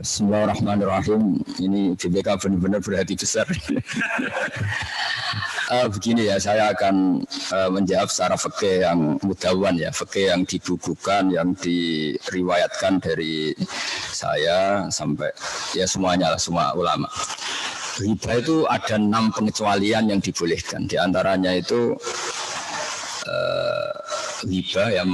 Bismillahirrahmanirrahim. Ini BPK benar-benar berhati besar. Begini ya, saya akan menjawab secara fikih yang mudawan ya, fikih yang dibukukan, yang diriwayatkan dari saya sampai ya semuanya lah, semua ulama. Riba itu ada 6 pengecualian yang dibolehkan. Di antaranya itu riba yang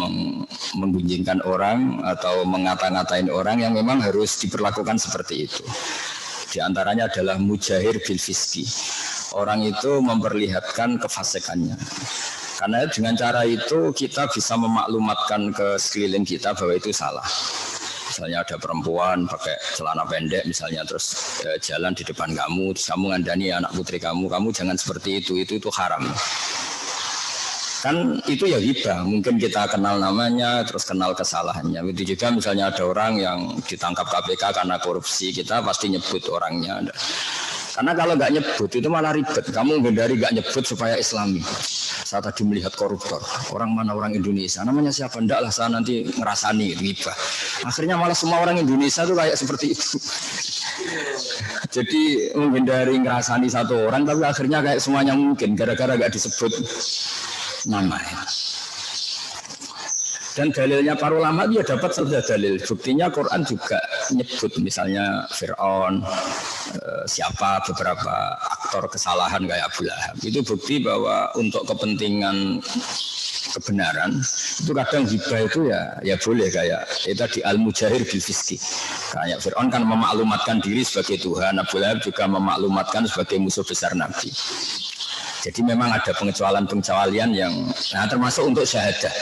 menggunjingkan orang atau mengata-ngatain orang yang memang harus diperlakukan seperti itu. Di antaranya adalah mujahir bil fiski. Orang itu memperlihatkan kefasikannya. Karena dengan cara itu kita bisa memaklumatkan ke sekeliling kita bahwa itu salah. Misalnya ada perempuan pakai celana pendek misalnya terus jalan di depan kamu, terus kamu ngandani anak putri kamu jangan seperti itu haram. Kan itu ya riba, mungkin kita kenal namanya, terus kenal kesalahannya. Itu juga misalnya ada orang yang ditangkap KPK karena korupsi, kita pasti nyebut orangnya. Karena kalau nggak nyebut itu malah ribet. Kamu menghindari nggak nyebut supaya islami. Saya tadi melihat koruptor, orang mana orang Indonesia, namanya siapa? Enggak lah, saya nanti ngerasani riba. Akhirnya malah semua orang Indonesia tuh kayak seperti itu. Jadi menghindari ngerasani satu orang, tapi akhirnya kayak semuanya mungkin, gara-gara nggak disebut nama. Dan dalilnya para ulama dia dapat saja dalil. Buktinya Quran juga nyebut misalnya Fir'aun, siapa beberapa aktor kesalahan kayak Abu Lahab. Itu bukti bahwa untuk kepentingan kebenaran itu kadang hibah itu ya boleh kayak itu di al-mujahir bil fiski. Kayak Fir'aun kan memaklumatkan diri sebagai Tuhan, Abu Lahab juga memaklumatkan sebagai musuh besar Nabi. Jadi memang ada pengecualian yang termasuk untuk syahadah.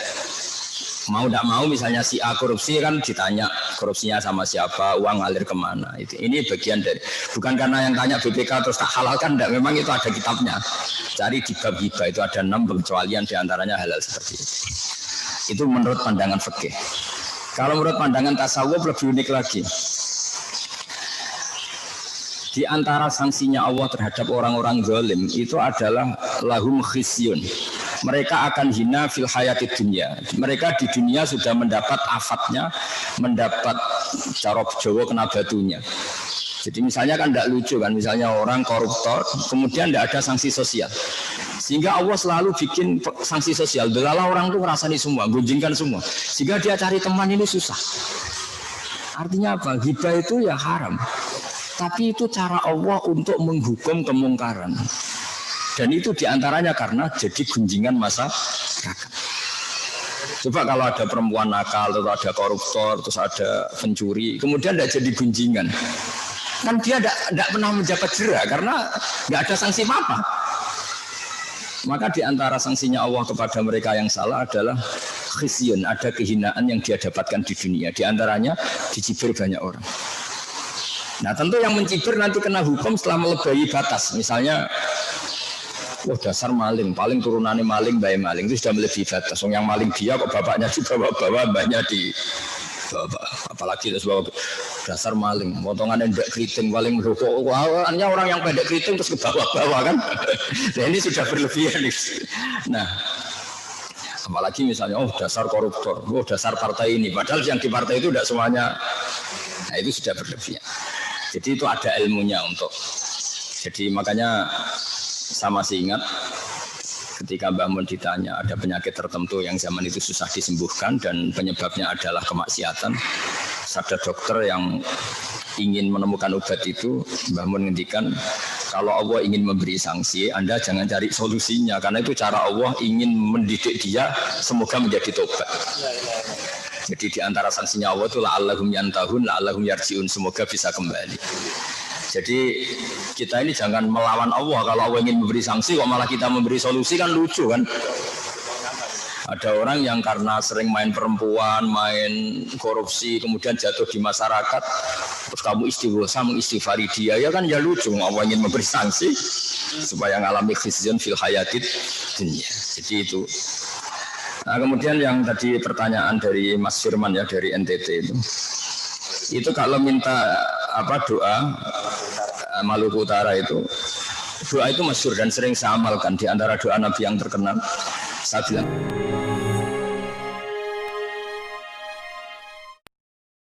Mau tidak mau misalnya si A korupsi kan ditanya korupsinya sama siapa, uang ngalir kemana. Ini bagian dari, bukan karena yang tanya BPK terus tak halalkan, tidak, memang itu ada kitabnya. Cari di bab hibah itu ada 6 pengecualian diantaranya halal seperti itu. Itu menurut pandangan fikih. Kalau menurut pandangan tasawuf lebih unik lagi. Di antara sanksinya Allah terhadap orang-orang zalim itu adalah lahum khisyun. Mereka akan hina fil hayati dunia. Mereka di dunia sudah mendapat afatnya, mendapat cara Jawa kena batunya. Jadi misalnya kan tidak lucu kan, misalnya orang koruptor, kemudian tidak ada sanksi sosial. Sehingga Allah selalu bikin sanksi sosial. Delalah orang itu ngerasani semua, gunjingkan semua. Sehingga dia cari teman ini susah. Artinya apa? Hibah itu ya haram. Tapi itu cara Allah untuk menghukum kemungkaran. Dan itu diantaranya karena jadi gunjingan masyarakat. Coba kalau ada perempuan nakal, atau ada koruptor, terus ada pencuri, kemudian tidak jadi gunjingan. Kan dia tidak pernah menjabat jera karena nggak ada sanksi apa-apa. Maka diantara sanksinya Allah kepada mereka yang salah adalah khisyun, ada kehinaan yang dia dapatkan di dunia. Diantaranya dicibir banyak orang. Nah tentu yang mencibir nanti kena hukum setelah melebihi batas. Misalnya, wah dasar maling, paling turunannya maling, bayi maling itu sudah melebihi batas. Yang maling dia kok bapaknya dibawa-bawa, mbaknya di bawa, apalagi terus bawa dasar maling, potongannya tidak keriting, paling merokok. Wah, hanya orang yang pendek keriting terus ke bawah-bawah kan. Nah ini sudah berlebihan. Nah, apalagi misalnya, oh dasar koruptor, oh dasar partai ini. Padahal yang di partai itu tidak semuanya. Nah itu sudah berlebihan. Jadi itu ada ilmunya untuk. Jadi makanya saya masih ingat ketika Mbah Mun ditanya ada penyakit tertentu yang zaman itu susah disembuhkan dan penyebabnya adalah kemaksiatan. Ada dokter yang ingin menemukan obat itu, Mbah Mun ngendikan kalau Allah ingin memberi sanksi, Anda jangan cari solusinya karena itu cara Allah ingin mendidik dia semoga menjadi tobat. Jadi di antara sanksinya Allah itu la'allahum yantahun, la'allahum yarji'un, semoga bisa kembali. Jadi kita ini jangan melawan Allah. Kalau Allah ingin memberi sanksi kok malah kita memberi solusi kan lucu kan. Ada orang yang karena sering main perempuan, main korupsi, kemudian jatuh di masyarakat, terus kamu istighosah mengistighfari dia, ya kan ya lucu. Allah ingin memberi sanksi supaya ngalami khizyun fil hayatid dunya. Jadi itu. Nah, kemudian yang tadi pertanyaan dari Mas Firman ya dari NTT itu kalau minta apa doa Maluku Utara itu doa itu masyhur dan sering saya amalkan di antara doa Nabi yang terkenal. Saya bilang